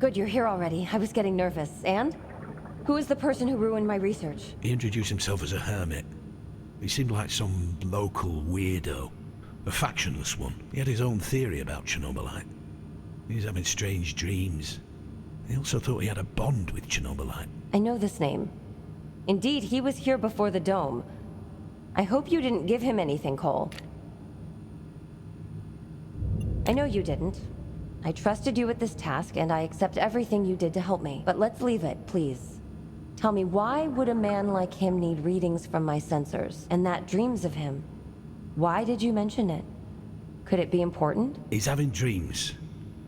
Good, you're here already. I was getting nervous. And? Who is the person who ruined my research? He introduced himself as a hermit. He seemed like some local weirdo. A factionless one. He had his own theory about Chernobylite. He was having strange dreams. He also thought he had a bond with Chernobylite. I know this name. Indeed, he was here before the dome. I hope you didn't give him anything, Cole. I know you didn't. I trusted you with this task, and I accept everything you did to help me. But let's leave it, please. Tell me, why would a man like him need readings from my sensors, and that dreams of him? Why did you mention it? Could it be important? He's having dreams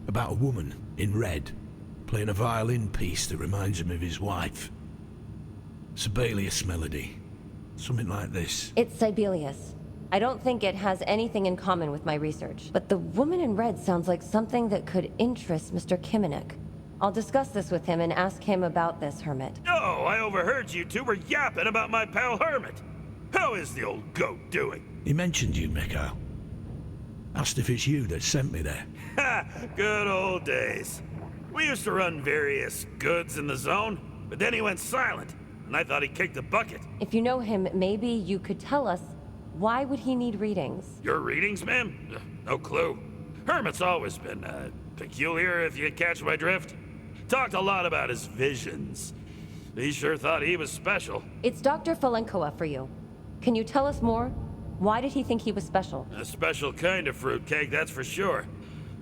about a woman in red, playing a violin piece that reminds him of his wife. Sibelius melody. Something like this. It's Sibelius. I don't think it has anything in common with my research, but the woman in red sounds like something that could interest Mr. Kiminek. I'll discuss this with him and ask him about this hermit. Oh, I overheard you two were yapping about my pal Hermit. How is the old goat doing? He mentioned you, Mikhail. Asked if it's you that sent me there. Ha! Good old days. We used to run various goods in the zone, but then he went silent, and I thought he kicked the bucket. If you know him, maybe you could tell us, why would he need readings? Your readings, ma'am? No clue. Hermit's always been, peculiar, if you catch my drift. Talked a lot about his visions. He sure thought he was special. It's Dr. Falenkova for you. Can you tell us more? Why did he think he was special? A special kind of fruitcake, that's for sure.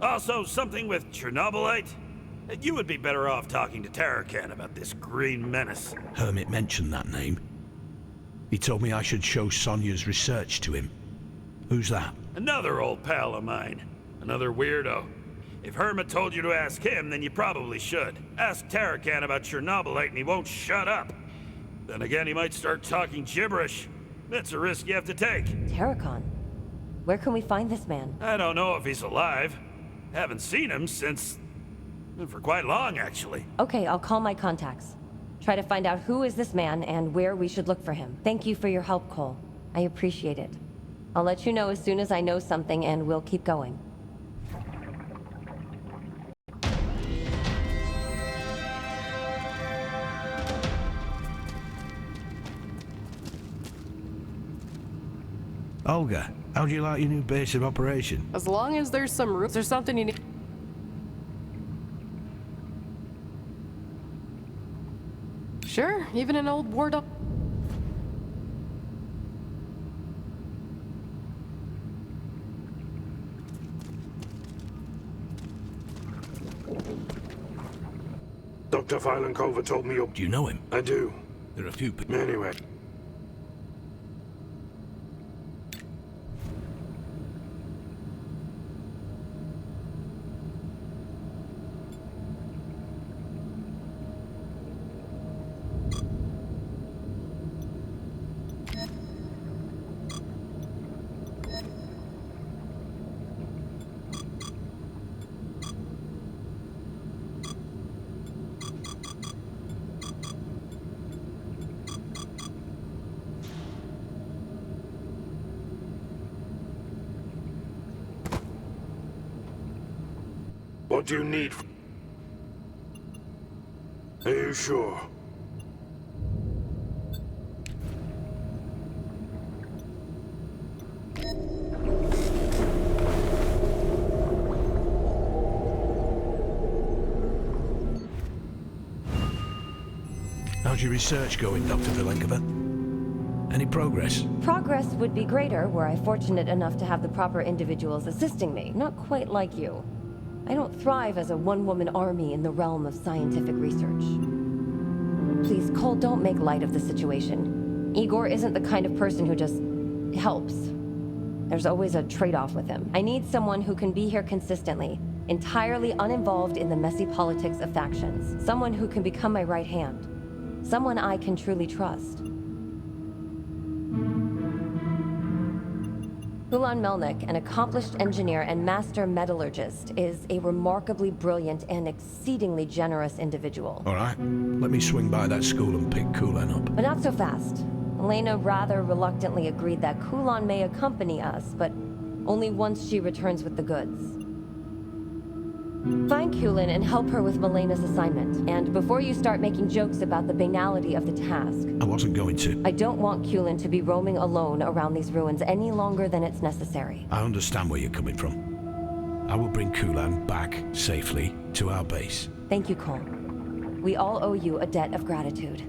Also, something with Chernobylite. You would be better off talking to Tarakan about this green menace. Hermit mentioned that name. He told me I should show Sonia's research to him. Who's that? Another old pal of mine. Another weirdo. If Hermit told you to ask him, then you probably should. Ask Tarakan about Chernobylite and he won't shut up. Then again, he might start talking gibberish. That's a risk you have to take. Tarakan? Where can we find this man? I don't know if he's alive. Haven't seen him since... for quite long, actually. Okay, I'll call my contacts. Try to find out who is this man and where we should look for him. Thank you for your help, Cole. I appreciate it. I'll let you know as soon as I know something and we'll keep going. Olga, how do you like your new base of operation? As long as there's some roots or something you need. Sure, even an old ward up. Dr. Falenkova told me you're... Do you know him? I do. There are a few people. Anyway. What do you need? Are you sure? How's your research going, Dr. Falenkova? Any progress? Progress would be greater were I fortunate enough to have the proper individuals assisting me. Not quite like you. I don't thrive as a one-woman army in the realm of scientific research. Please, Cole, don't make light of the situation. Igor isn't the kind of person who just helps. There's always a trade-off with him. I need someone who can be here consistently, entirely uninvolved in the messy politics of factions. Someone who can become my right hand. Someone I can truly trust. Ulan Melnik, an accomplished engineer and master metallurgist, is a remarkably brilliant and exceedingly generous individual. All right. Let me swing by that school and pick Kulan up. But not so fast. Elena rather reluctantly agreed that Kulan may accompany us, but only once she returns with the goods. Find Kulin and help her with Melena's assignment. And before you start making jokes about the banality of the task... I wasn't going to. I don't want Kulin to be roaming alone around these ruins any longer than it's necessary. I understand where you're coming from. I will bring Kulan back safely to our base. Thank you, Cole. We all owe you a debt of gratitude.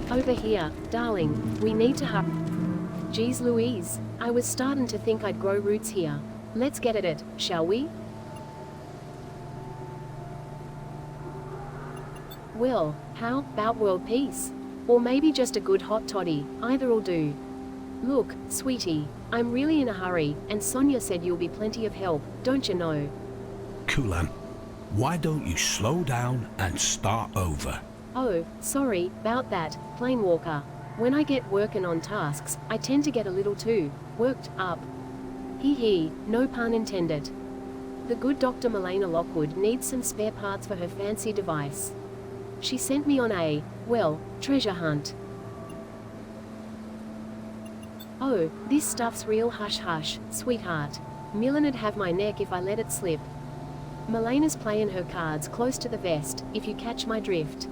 Over here, darling, we need to hurry. Geez Louise, I was starting to think I'd grow roots here. Let's get at it, shall we? Well, how about world peace? Or maybe just a good hot toddy, either'll do. Look, sweetie, I'm really in a hurry, and Sonia said you'll be plenty of help, don't you know? Kulan, Why don't you slow down and start over? Oh, sorry about that, Plane Walker. When I get working on tasks, I tend to get a little too worked up. Hee hee, no pun intended. The good Dr. Milena Lockwood needs some spare parts for her fancy device. She sent me on a, well, treasure hunt. Oh, this stuff's real hush hush, sweetheart. Milan'd have my neck if I let it slip. Milena's playing her cards close to the vest, if you catch my drift.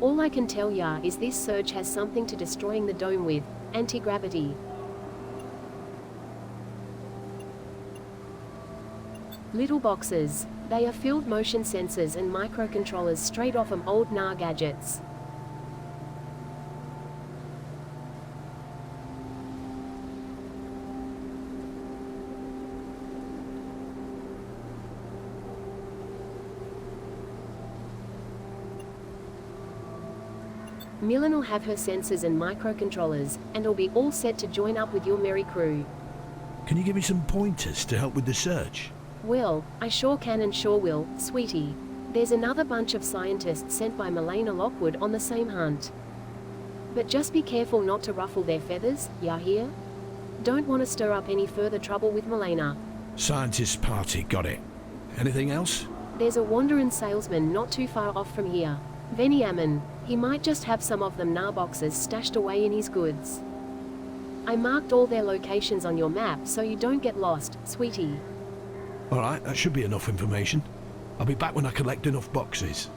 All I can tell ya is this surge has something to destroying the dome with, anti-gravity. Little boxes. They are filled motion sensors and microcontrollers straight off old NAR gadgets. Milan'll have her sensors and microcontrollers, and will be all set to join up with your merry crew. Can you give me some pointers to help with the search? Well, I sure can and sure will, sweetie. There's another bunch of scientists sent by Milena Lockwood on the same hunt. But just be careful not to ruffle their feathers, ya hear? Don't want to stir up any further trouble with Milena. Scientist party, got it. Anything else? There's a wandering salesman not too far off from here. Veniamin. He might just have some of them NAR boxes stashed away in his goods. I marked all their locations on your map so you don't get lost, sweetie. Alright, that should be enough information. I'll be back when I collect enough boxes.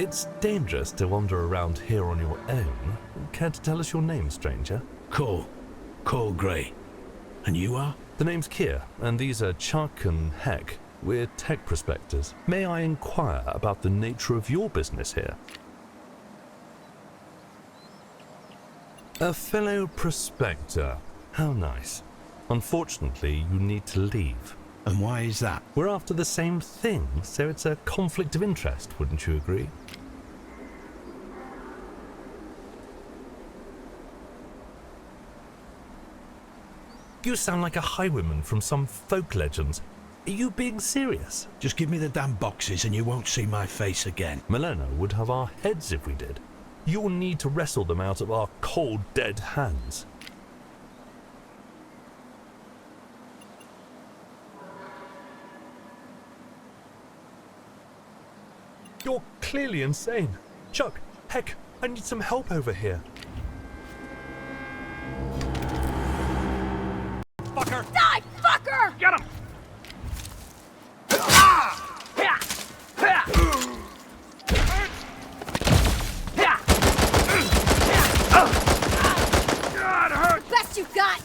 It's dangerous to wander around here on your own. Care to tell us your name, stranger? Cole Gray. And you are? The name's Kier, and these are Chuck and Heck. We're tech prospectors. May I inquire about the nature of your business here? A fellow prospector. How nice. Unfortunately, you need to leave. And why is that? We're after the same thing, so it's a conflict of interest, wouldn't you agree? You sound like a highwayman from some folk legends. Are you being serious? Just give me the damn boxes and you won't see my face again. Milena would have our heads if we did. You'll need to wrestle them out of our cold, dead hands. You're clearly insane. Chuck, Heck, I need some help over here. Fucker! Die, fucker! Get him! God, it hurts! Best you got!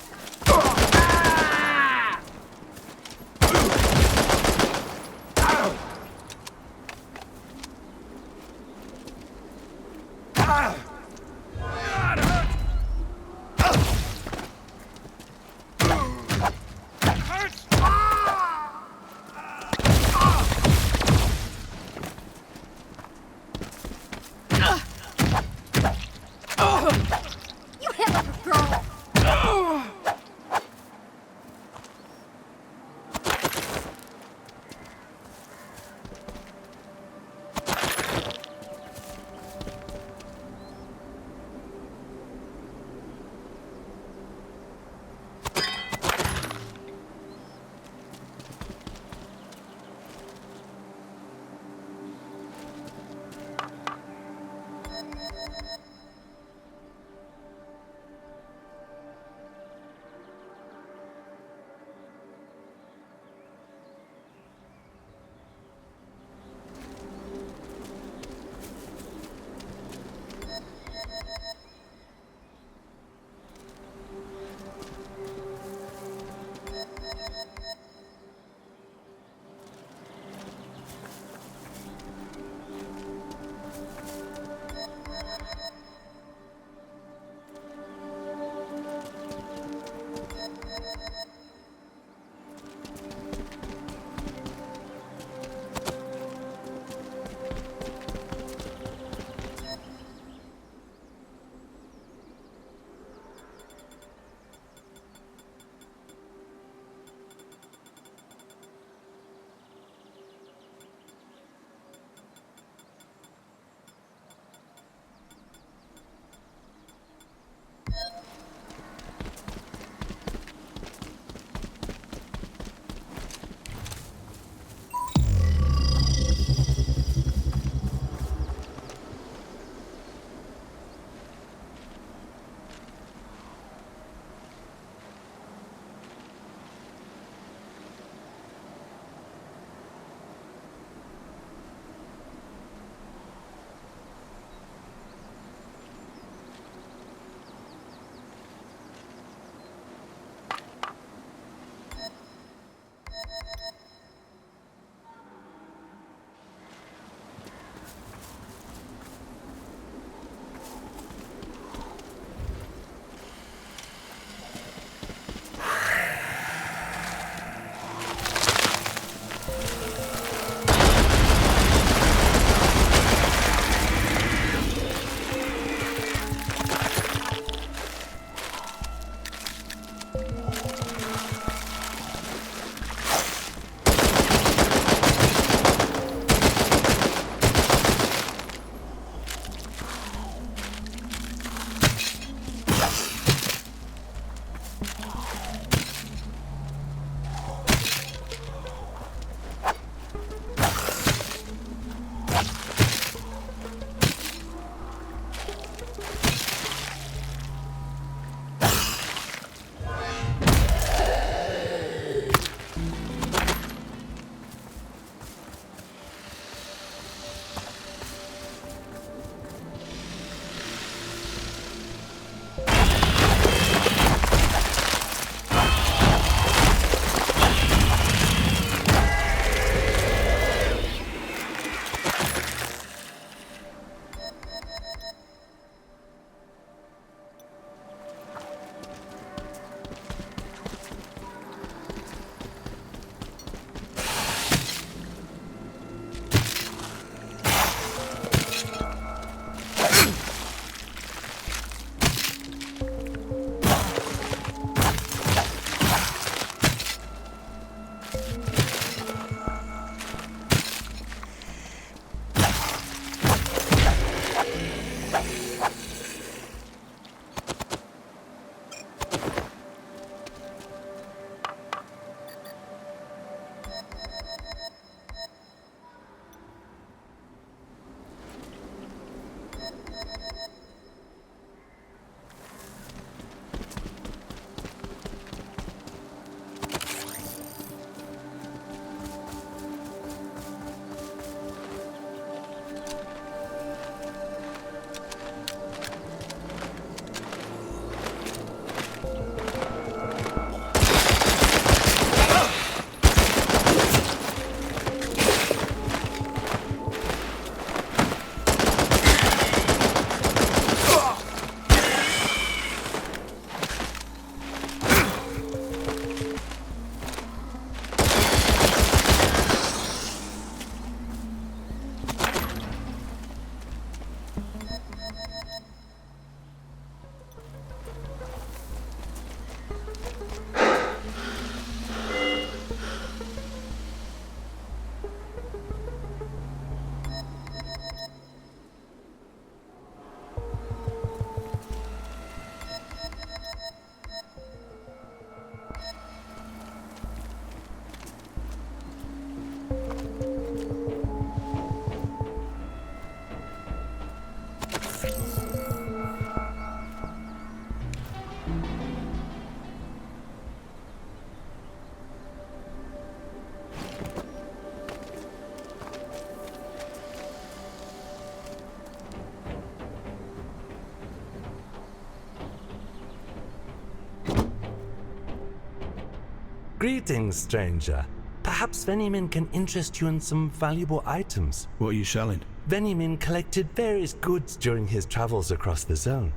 Greetings, stranger. Perhaps Venimin can interest you in some valuable items. What are you selling? Venimin collected various goods during his travels across the zone.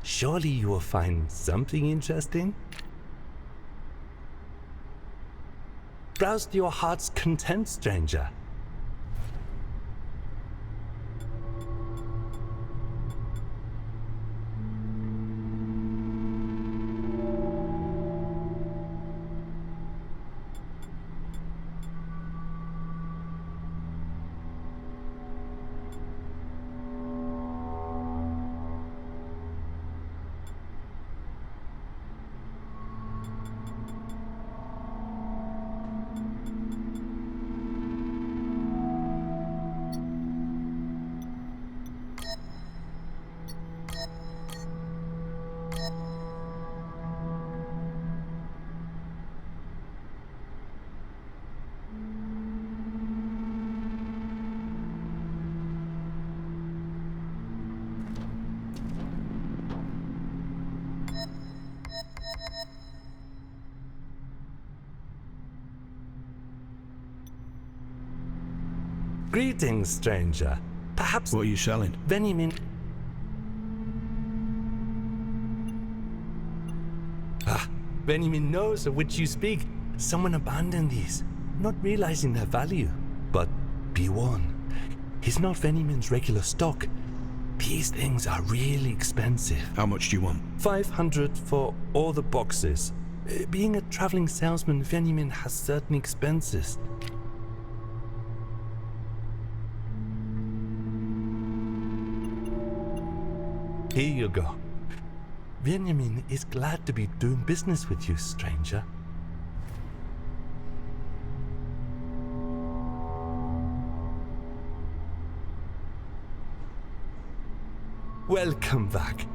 Surely you will find something interesting? Browse to your heart's content, stranger. Greetings, stranger. Perhaps What are you selling? Venimin. Venimin knows of which you speak. Someone abandoned these, not realizing their value. But be warned, he's not Venimin's regular stock. These things are really expensive. How much do you want? 500 for all the boxes. Being a traveling salesman, Venimin has certain expenses. Here you go. Venimin is glad to be doing business with you, stranger. Welcome back.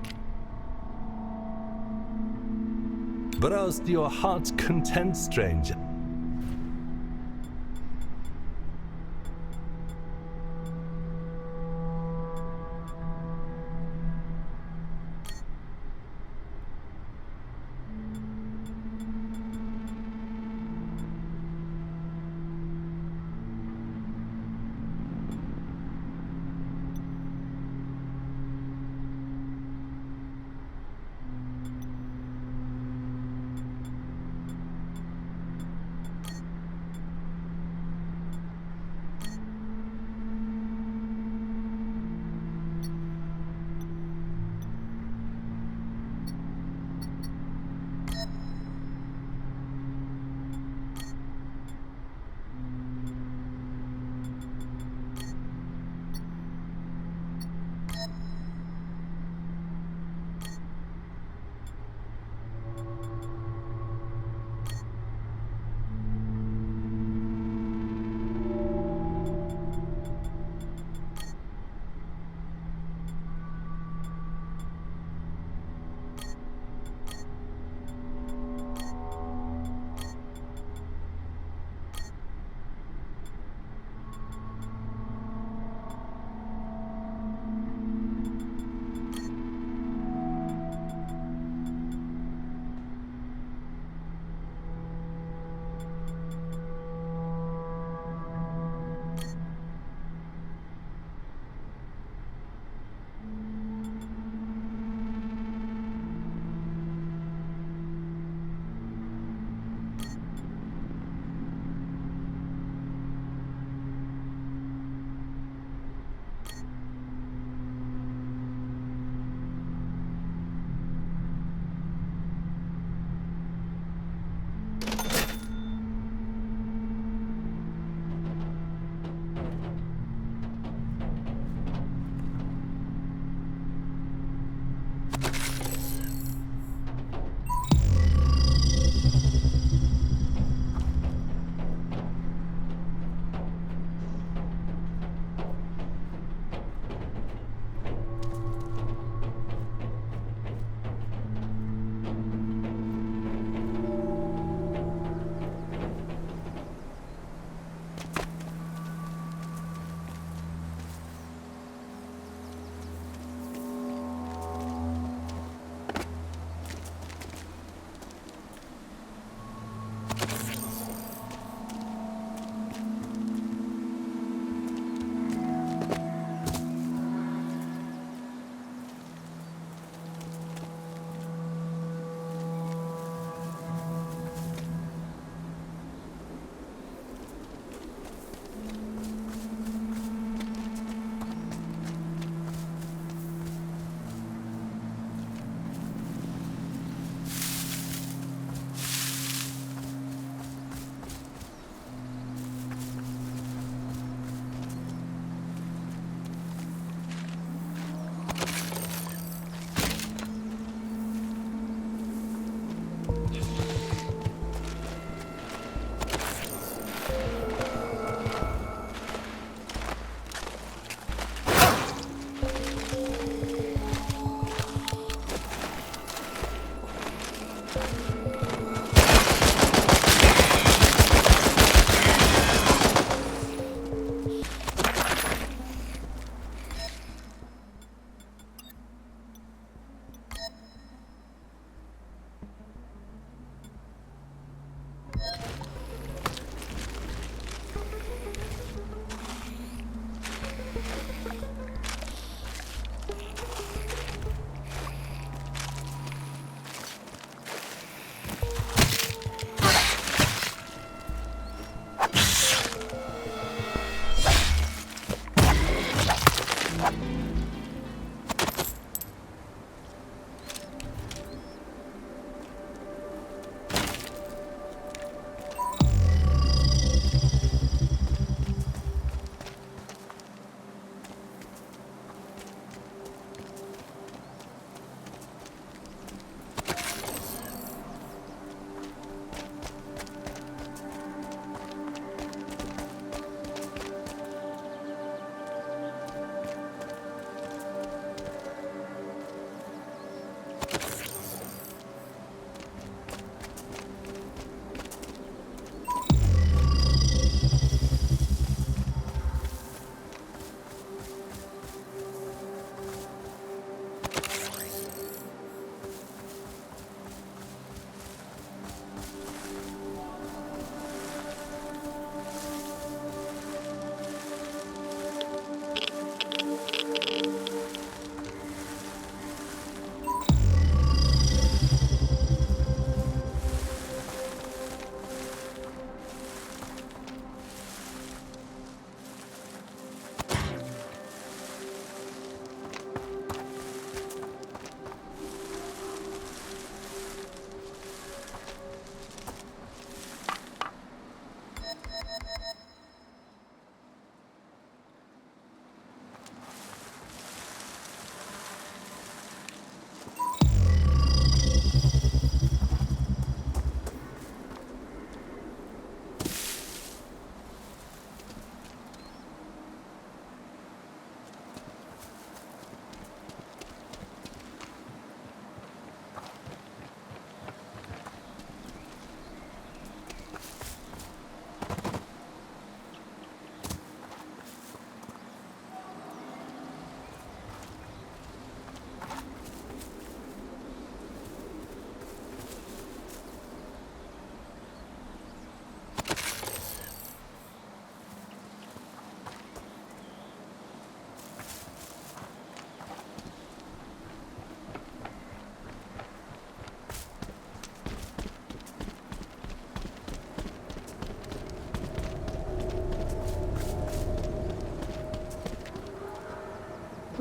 Browse to your heart's content, stranger.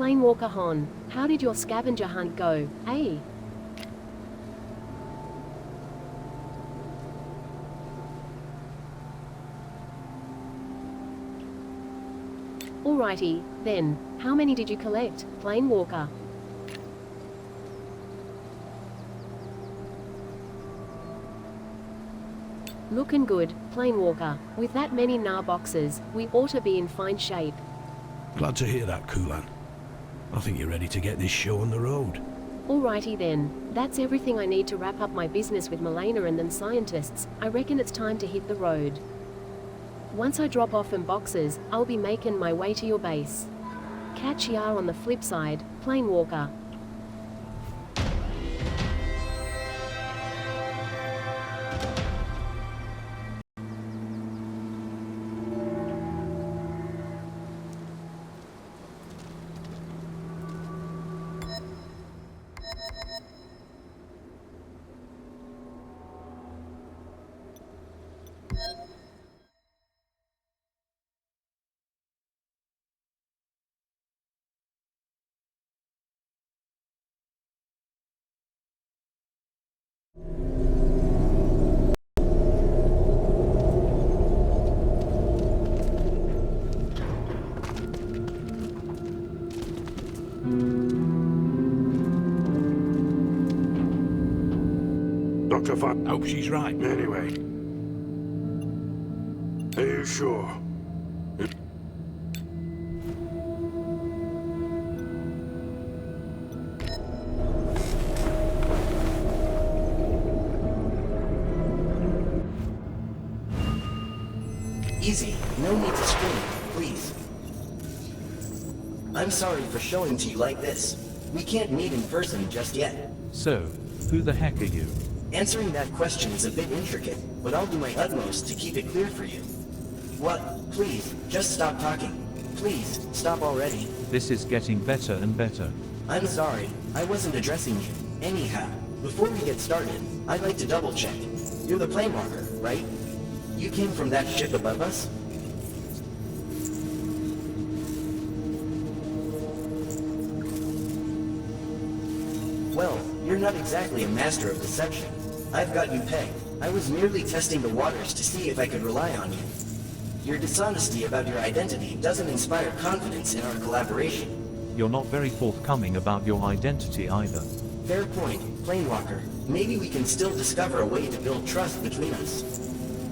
Planewalker Hon, how did your scavenger hunt go, eh? Alrighty, then, how many did you collect, Planewalker? Looking good, Planewalker. With that many NAR boxes, we ought to be in fine shape. Glad to hear that, Kulan. I think you're ready to get this show on the road. Alrighty then, that's everything I need to wrap up my business with Milena and them scientists. I reckon it's time to hit the road. Once I drop off them boxes, I'll be making my way to your base. Catch ya on the flip side, Planewalker. Dr. Fine. Hope she's right. Anyway. Are you sure? Easy. No need to scream, please. I'm sorry for showing to you like this. We can't meet in person just yet. So, who the heck are you? Answering that question is a bit intricate, but I'll do my utmost to keep it clear for you. What? Please, just stop talking. Please, stop already. This is getting better and better. I'm sorry, I wasn't addressing you. Anyhow, before we get started, I'd like to double check. You're the planewalker, right? You came from that ship above us? Well, you're not exactly a master of deception. I've got you pegged. I was merely testing the waters to see if I could rely on you. Your dishonesty about your identity doesn't inspire confidence in our collaboration. You're not very forthcoming about your identity either. Fair point, Planewalker. Maybe we can still discover a way to build trust between us.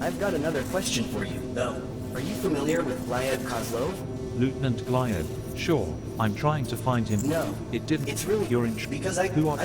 I've got another question for you, though. Are you familiar with Glyad Kozlov? Lieutenant Glyad, sure. I'm trying to find him. No. It didn't. It's really... You're in... Because Who are...